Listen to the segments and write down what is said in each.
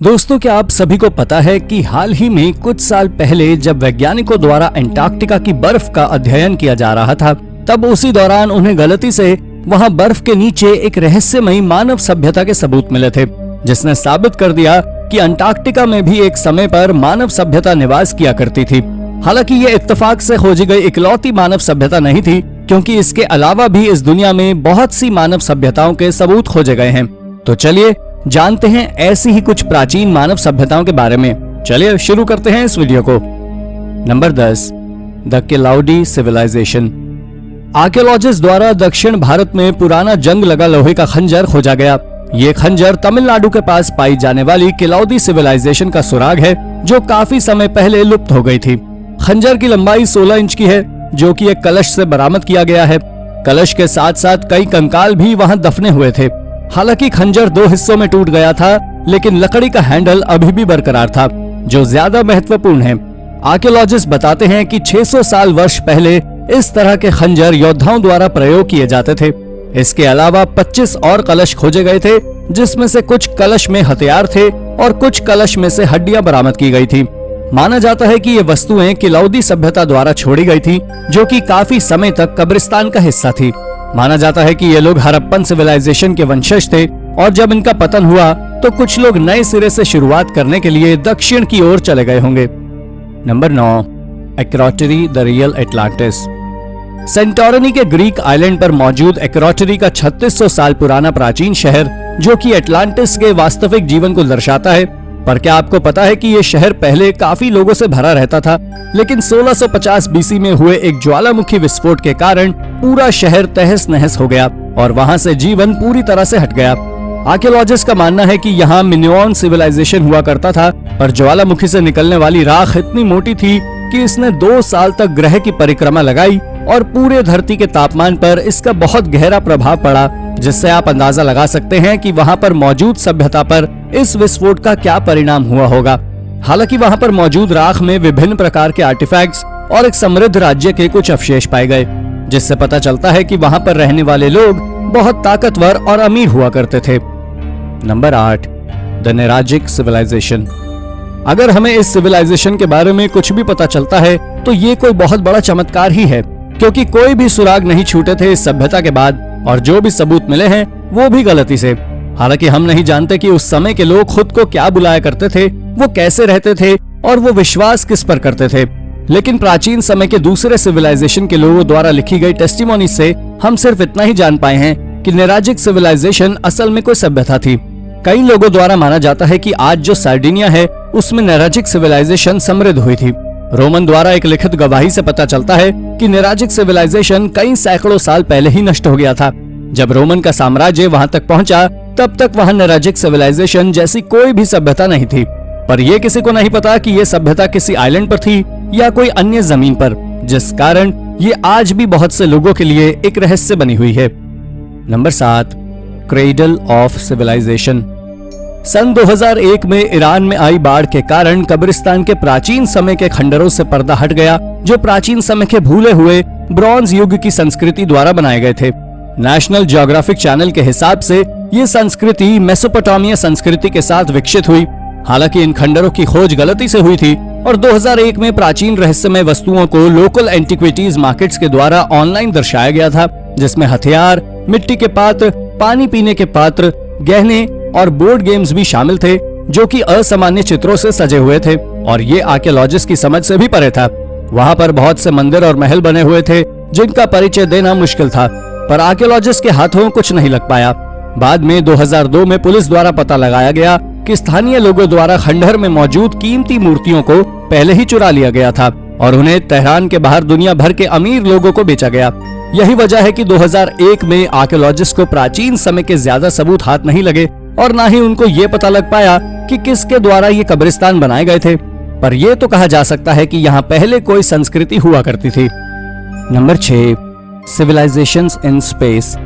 दोस्तों, क्या आप सभी को पता है कि हाल ही में कुछ साल पहले जब वैज्ञानिकों द्वारा अंटार्कटिका की बर्फ का अध्ययन किया जा रहा था, तब उसी दौरान उन्हें गलती से वहां बर्फ के नीचे एक रहस्यमयी मानव सभ्यता के सबूत मिले थे, जिसने साबित कर दिया कि अंटार्कटिका में भी एक समय पर मानव सभ्यता निवास किया करती थी। हालांकि ये इत्तेफाक से खोजी गई इकलौती मानव सभ्यता नहीं थी, क्योंकि इसके अलावा भी इस दुनिया में बहुत सी मानव सभ्यताओं के सबूत खोजे गए हैं। तो चलिए जानते हैं ऐसी ही कुछ प्राचीन मानव सभ्यताओं के बारे में। चलिए शुरू करते हैं इस वीडियो को। नंबर 10, द किलाउडी सिविलाइजेशन। आर्कियोलॉजिस्ट द्वारा दक्षिण भारत में पुराना जंग लगा लोहे का खंजर खोजा गया। ये खंजर तमिलनाडु के पास पाई जाने वाली किलाउडी सिविलाइजेशन का सुराग है, जो काफी समय पहले लुप्त हो गई थी। खंजर की लंबाई 16 इंच की है, जो कि एक कलश से बरामद किया गया है। कलश के साथ साथ कई कंकाल भी वहां दफने हुए थे। हालांकि खंजर 2 हिस्सों में टूट गया था, लेकिन लकड़ी का हैंडल अभी भी बरकरार था, जो ज्यादा महत्वपूर्ण है। आर्कियोलॉजिस्ट बताते हैं कि 600 वर्ष पहले इस तरह के खंजर योद्धाओं द्वारा प्रयोग किए जाते थे। इसके अलावा 25 और कलश खोजे गए थे, जिसमें से कुछ कलश में हथियार थे और कुछ कलश में से हड्डियां बरामद की गई थी। माना जाता है कि ये वस्तुएं किलाउडी सभ्यता द्वारा छोड़ी गई थी, जो कि काफी समय तक कब्रिस्तान का हिस्सा थी। माना जाता है कि ये लोग हड़प्पन सिविलाइजेशन के वंशज थे, और जब इनका पतन हुआ तो कुछ लोग नए सिरे से शुरुआत करने के लिए दक्षिण की ओर चले गए होंगे। Number 9, Akrotiri the real Atlantis. Santorini के ग्रीक आइलैंड पर मौजूद एक्रोटरी का 3600 साल पुराना प्राचीन शहर, जो कि एटलांटिस के वास्तविक जीवन को दर्शाता है। पर क्या आपको पता है कि ये शहर पहले काफी लोगों से भरा रहता था, लेकिन 1650 बीसी में हुए एक ज्वालामुखी विस्फोट के कारण पूरा शहर तहस नहस हो गया और वहां से जीवन पूरी तरह से हट गया। आर्कियोलॉजिस्ट का मानना है कि यहाँ मिनोअन सिविलाइजेशन हुआ करता था, पर ज्वालामुखी से निकलने वाली राख इतनी मोटी थी कि इसने 2 साल तक ग्रह की परिक्रमा लगाई और पूरे धरती के तापमान पर इसका बहुत गहरा प्रभाव पड़ा, जिससे आप अंदाजा लगा सकते हैं कि वहां पर मौजूद सभ्यता पर इस विस्फोट का क्या परिणाम हुआ होगा। हालांकि वहां पर मौजूद राख में विभिन्न प्रकार के आर्टिफैक्ट्स और एक समृद्ध राज्य के कुछ अवशेष पाए गए, जिससे पता चलता है कि वहां पर रहने वाले लोग बहुत ताकतवर और अमीर हुआ करते थे। Number 8, the Nuragic civilization. अगर हमें इस सिविलाइजेशन के बारे में कुछ भी पता चलता है तो ये कोई बहुत बड़ा चमत्कार ही है, क्योंकि कोई भी सुराग नहीं छूटे थे इस सभ्यता के बाद, और जो भी सबूत मिले हैं वो भी गलती से। हालांकि हम नहीं जानते कि उस समय के लोग खुद को क्या बुलाया करते थे, वो कैसे रहते थे और वो विश्वास किस पर करते थे। लेकिन प्राचीन समय के दूसरे सिविलाइजेशन के लोगों द्वारा लिखी गई टेस्टिमोनी से हम सिर्फ इतना ही जान पाए हैं कि नेराजिक सिविलाइजेशन असल में कोई सभ्यता थी। कई लोगों द्वारा माना जाता है कि आज जो सार्डिनिया है उसमें नेराजिक सिविलाइजेशन समृद्ध हुई थी। रोमन द्वारा एक लिखित गवाही से पता चलता है कि नेराजिक सिविलाइजेशन कई सैकड़ों साल पहले ही नष्ट हो गया था। जब रोमन का साम्राज्य वहां तक पहुंचा, तब तक वहां नेराजिक सिविलाइजेशन जैसी कोई भी सभ्यता नहीं थी। पर यह किसी को नहीं पता कि यह सभ्यता किसी आइलैंड पर थी या कोई अन्य जमीन पर, जिस कारण ये आज भी बहुत से लोगों के लिए एक रहस्य बनी हुई है। Number 7, cradle of civilization. सन 2001 में ईरान में आई बाढ़ के कारण कब्रिस्तान के प्राचीन समय के खंडरों से पर्दा हट गया, जो प्राचीन समय के भूले हुए ब्रॉन्ज युग की संस्कृति द्वारा बनाए गए थे। नेशनल ज्योग्राफिक चैनल के हिसाब से ये संस्कृति मेसोपोटामिया संस्कृति के साथ विकसित हुई। हालांकि इन खंडरों की खोज गलती से हुई थी और 2001 में प्राचीन रहस्यमय वस्तुओं को लोकल एंटिक्विटीज मार्केट्स के द्वारा ऑनलाइन दर्शाया गया था, जिसमें हथियार, मिट्टी के पात्र, पानी पीने के पात्र, गहने और बोर्ड गेम्स भी शामिल थे, जो कि असामान्य चित्रों से सजे हुए थे, और ये आर्कियोलॉजिस्ट की समझ से भी परे था। वहां पर बहुत से मंदिर और महल बने हुए थे, जिनका परिचय देना मुश्किल था, पर आर्कियोलॉजिस्ट के हाथों कुछ नहीं लग पाया। बाद में 2002 में पुलिस द्वारा पता लगाया गया कि स्थानीय लोगों द्वारा खंडहर में मौजूद कीमती मूर्तियों को पहले ही चुरा लिया गया था और उन्हें तेहरान के बाहर दुनिया भर के अमीर लोगों को बेचा गया। यही वजह है कि 2001 में आर्कियोलॉजिस्ट को प्राचीन समय के ज्यादा सबूत हाथ नहीं लगे और न ही उनको ये पता लग पाया कि किसके द्वारा ये कब्रिस्तान बनाए गए थे। पर यह तो कहा जा सकता है कि यहाँ पहले कोई संस्कृति हुआ करती थी। Number 6, civilizations in space.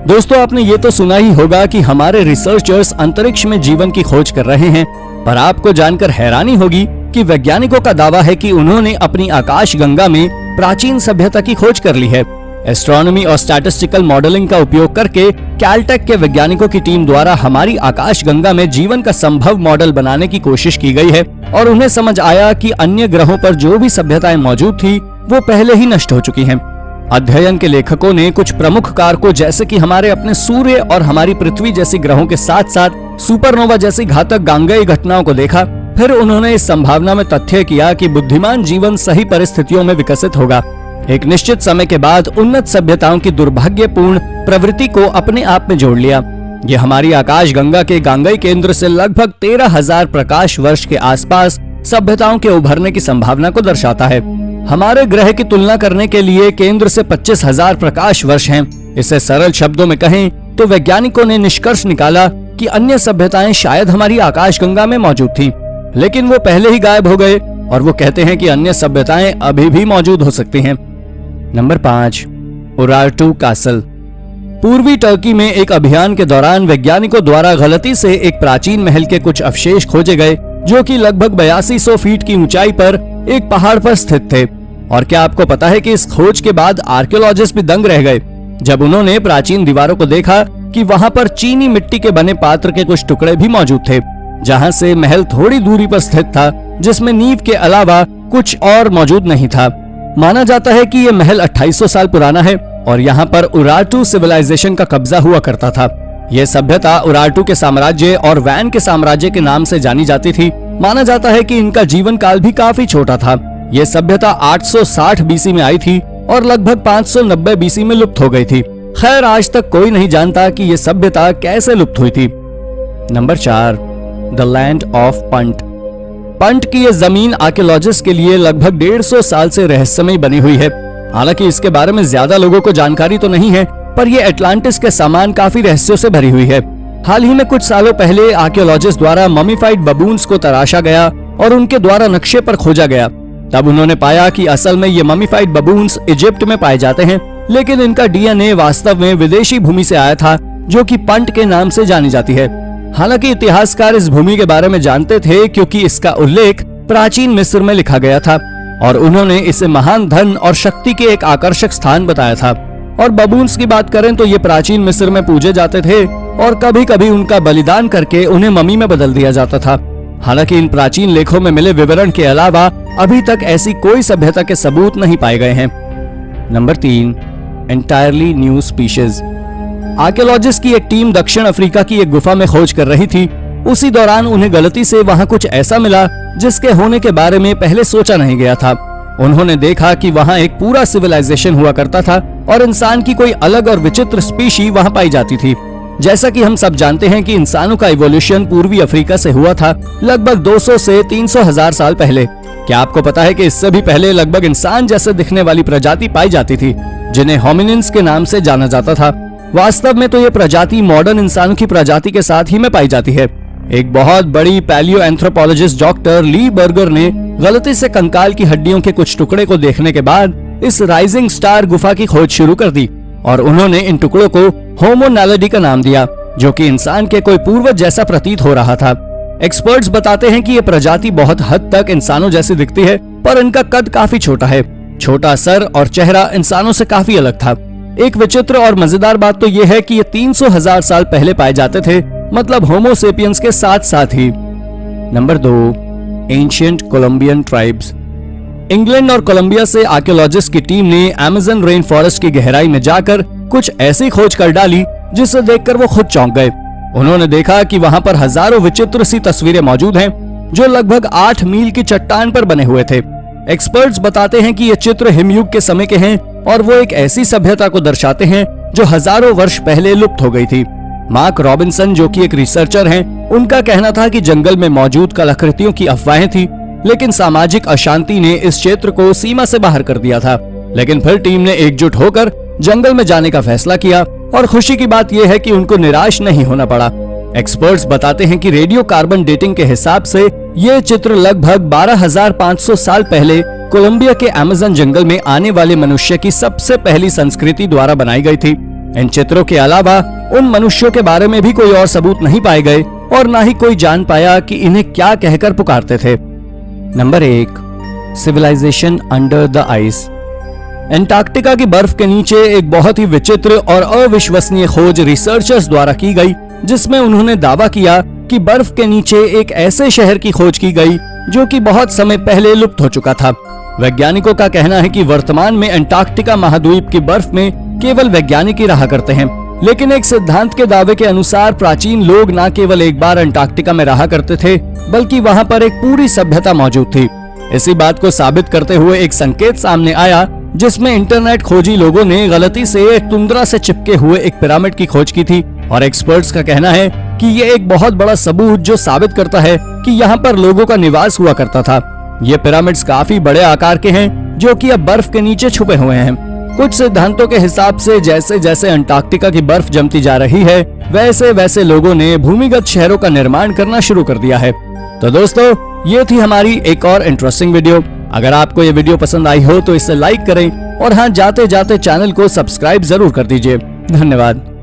दोस्तों, आपने ये तो सुना ही होगा कि हमारे रिसर्चर्स अंतरिक्ष में जीवन की खोज कर रहे हैं, पर आपको जानकर हैरानी होगी कि वैज्ञानिकों का दावा है कि उन्होंने अपनी आकाश गंगा में प्राचीन सभ्यता की खोज कर ली है। एस्ट्रोनॉमी और स्टैटिस्टिकल मॉडलिंग का उपयोग करके कैलटेक के वैज्ञानिकों की टीम द्वारा हमारी आकाश गंगा में जीवन का संभव मॉडल बनाने की कोशिश की गई है और उन्हें समझ आया कि अन्य ग्रहों पर जो भी सभ्यताएं मौजूद थी वो पहले ही नष्ट हो चुकी हैं। अध्ययन के लेखकों ने कुछ प्रमुख कारकों जैसे कि हमारे अपने सूर्य और हमारी पृथ्वी जैसी ग्रहों के साथ साथ सुपरनोवा जैसी घातक गांगेय घटनाओं को देखा। फिर उन्होंने इस संभावना में तथ्य किया कि बुद्धिमान जीवन सही परिस्थितियों में विकसित होगा। एक निश्चित समय के बाद उन्नत सभ्यताओं की दुर्भाग्यपूर्ण प्रवृत्ति को अपने आप में जोड़ लिया। ये हमारी आकाश गंगा के गांगेय केंद्र से लगभग 13,000 प्रकाश वर्ष के आसपास सभ्यताओं के उभरने की संभावना को दर्शाता है। हमारे ग्रह की तुलना करने के लिए केंद्र से 25,000 प्रकाश वर्ष हैं। इसे सरल शब्दों में कहें तो वैज्ञानिकों ने निष्कर्ष निकाला कि अन्य सभ्यताएं शायद हमारी आकाश गंगा में मौजूद थीं, लेकिन वो पहले ही गायब हो गए और वो कहते हैं कि अन्य सभ्यताएं अभी भी मौजूद हो सकती हैं। Number 5, Urartu castle. पूर्वी टर्की में एक अभियान के दौरान वैज्ञानिकों द्वारा गलती से एक प्राचीन महल के कुछ अवशेष खोजे गए जो कि लगभग 8200 फीट की ऊंचाई पर एक पहाड़ पर स्थित थे। और क्या आपको पता है कि इस खोज के बाद आर्कियोलॉजिस्ट भी दंग रह गए जब उन्होंने प्राचीन दीवारों को देखा कि वहां पर चीनी मिट्टी के बने पात्र के कुछ टुकड़े भी मौजूद थे, जहां से महल थोड़ी दूरी पर स्थित था, जिसमें नींव के अलावा कुछ और मौजूद नहीं था। माना जाता है कि यह महल 2800 साल पुराना है और यहाँ पर उरारटू सिविलाइजेशन का कब्जा हुआ करता था। यह सभ्यता उरारटू के साम्राज्य और वैन के साम्राज्य के नाम से जानी जाती थी। माना जाता है कि इनका जीवन काल भी काफी छोटा था। यह सभ्यता 860 बीसी में आई थी और लगभग 590 बीसी में लुप्त हो गई थी। खैर, आज तक कोई नहीं जानता कि यह सभ्यता कैसे लुप्त हुई थी। Number 4, the land of punt. Punt की यह जमीन आर्कियोलॉजिस्ट के लिए लगभग 150 साल से रहस्यमय बनी हुई है। हालांकि इसके बारे में ज्यादा लोगों को जानकारी तो नहीं है, पर यह अटलांटिस के समान काफी रहस्यों से भरी हुई है। हाल ही में कुछ सालों पहले आर्कियोलॉजिस्ट द्वारा ममीफाइड बबून्स को तराशा गया और उनके द्वारा नक्शे पर खोजा गया। तब उन्होंने पाया कि असल में ये ममीफाइड बबून्स इजिप्ट में पाए जाते हैं, लेकिन इनका डीएनए वास्तव में विदेशी भूमि से आया था जो कि पंट के नाम से जानी जाती है। हालांकि इतिहासकार इस भूमि के बारे में जानते थे क्योंकि इसका उल्लेख प्राचीन मिस्र में लिखा गया था और उन्होंने इसे महान धन और शक्ति के एक आकर्षक स्थान बताया था। और बबून्स की बात करें तो ये प्राचीन मिस्र में पूजे जाते थे और कभी कभी उनका बलिदान करके उन्हें ममी में बदल दिया जाता था। हालांकि इन प्राचीन लेखों में मिले विवरण के अलावा अभी तक ऐसी कोई सभ्यता के सबूत नहीं पाए गए हैं। Number 3, entirely new species. Archaeologist की एक टीम दक्षिण अफ्रीका की एक गुफा में खोज कर रही थी। उसी दौरान उन्हें गलती से वहां कुछ ऐसा मिला जिसके होने के बारे में पहले सोचा नहीं गया था। उन्होंने देखा कि वहां एक पूरा सिविलाइजेशन हुआ करता था और इंसान की कोई अलग और विचित्र स्पीशी वहां पाई जाती थी। जैसा कि हम सब जानते हैं कि इंसानों का इवोल्यूशन पूर्वी अफ्रीका से हुआ था लगभग 200 से 300 हजार साल पहले। क्या आपको पता है कि इससे भी पहले लगभग इंसान जैसे दिखने वाली प्रजाति पाई जाती थी जिन्हें होमिनिन्स के नाम से जाना जाता था। वास्तव में तो ये प्रजाति मॉडर्न इंसानों की प्रजाति के साथ ही में पाई जाती है। एक बहुत बड़ी palaeo anthropologist doctor Li burger ने गलती से कंकाल की हड्डियों के कुछ टुकड़े को देखने के बाद इस राइजिंग स्टार गुफा की खोज शुरू कर दी और उन्होंने इन टुकड़ों को होमो नैलिडी का नाम दिया, जो कि इंसान के कोई पूर्वज जैसा प्रतीत हो रहा था। एक्सपर्ट्स बताते हैं कि ये प्रजाति बहुत हद तक इंसानों जैसी दिखती है, पर इनका कद काफी छोटा है। छोटा सर और चेहरा इंसानों से काफी अलग था। एक विचित्र और मजेदार बात तो ये है कि ये 300,000 साल पहले पाए जाते थे, मतलब होमो सेपियंस के साथ साथ ही। Number 2, ancient Colombian tribes. England और कोलंबिया से आर्कियोलॉजिस्ट की टीम ने अमेज़न रेन फॉरेस्ट की गहराई में जाकर कुछ ऐसी खोज कर डाली जिसे देखकर वो खुद चौंक गए। उन्होंने देखा कि वहां पर हजारों विचित्र सी तस्वीरें मौजूद हैं जो लगभग 8 मील की चट्टान पर बने हुए थे। एक्सपर्ट्स बताते हैं कि ये चित्र हिमयुग के समय के हैं और वो एक ऐसी सभ्यता को दर्शाते हैं जो हजारों वर्ष पहले लुप्त हो गई थी। मार्क रॉबिन्सन, जो कि एक रिसर्चर हैं, उनका कहना था कि जंगल में मौजूद कलाकृतियों की अफवाहें थी, लेकिन सामाजिक अशांति ने इस क्षेत्र को सीमा से बाहर कर दिया था। लेकिन फिर टीम ने एकजुट होकर जंगल में जाने का फैसला किया और खुशी की बात यह है कि उनको निराश नहीं होना पड़ा। एक्सपर्ट्स बताते हैं कि रेडियो कार्बन डेटिंग के हिसाब से ये चित्र लगभग 12,500 साल पहले कोलंबिया के अमेज़न जंगल में आने वाले मनुष्य की सबसे पहली संस्कृति द्वारा बनाई गई थी। इन चित्रों के अलावा उन मनुष्यों के बारे में भी कोई और सबूत नहीं पाए गए और न ही कोई जान पाया कि इन्हें क्या कहकर पुकारते थे। Number 1, civilization under the ice. Antarctica की बर्फ के नीचे एक बहुत ही विचित्र और अविश्वसनीय खोज रिसर्चर्स द्वारा की गई, जिसमें उन्होंने दावा किया कि बर्फ के नीचे एक ऐसे शहर की खोज की गई जो कि बहुत समय पहले लुप्त हो चुका था। वैज्ञानिकों का कहना है कि वर्तमान में एंटार्क्टिका महाद्वीप की बर्फ में केवल वैज्ञानिक ही रहा करते हैं, लेकिन एक सिद्धांत के दावे के अनुसार प्राचीन लोग न केवल एक बार एंटार्क्टिका में रहा करते थे, बल्कि वहां पर एक पूरी सभ्यता मौजूद थी। इसी बात को साबित करते हुए एक संकेत सामने आया, जिसमें इंटरनेट खोजी लोगों ने गलती से टुंड्रा से चिपके हुए एक पिरामिड की खोज की थी, और एक्सपर्ट्स का कहना है कि ये एक बहुत बड़ा सबूत जो साबित करता है कि यहाँ पर लोगों का निवास हुआ करता था। ये पिरामिड्स काफी बड़े आकार के हैं, जो कि अब बर्फ के नीचे छुपे हुए हैं। कुछ सिद्धांतों के हिसाब से जैसे जैसे अंटार्कटिका की बर्फ जमती जा रही है, वैसे वैसे लोगों ने भूमिगत शहरों का निर्माण करना शुरू कर दिया है। तो दोस्तों, ये थी हमारी एक और इंटरेस्टिंग वीडियो। अगर आपको ये वीडियो पसंद आई हो तो इसे लाइक करें, और हाँ, जाते जाते चैनल को सब्सक्राइब जरूर कर दीजिए। धन्यवाद।